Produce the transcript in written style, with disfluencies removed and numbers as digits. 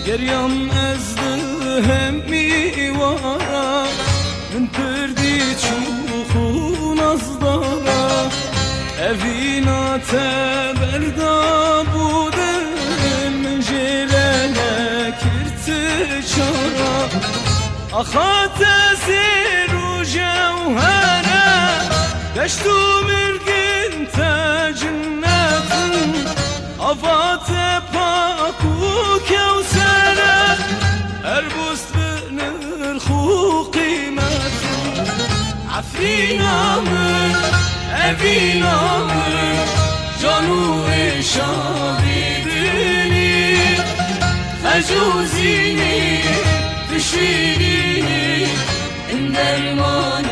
Geryam ezdi hem mivara Min pırdi çuğun azdara Evina teberda budem Min jelene kirti çara Akhat ezir u cevhere Beştu mirgin te cennetin Avat paku kevsere Erbust binir khu kıymetin Afrinamın, evinamın Canu eşabidini Fecuzini, düşirini İnderman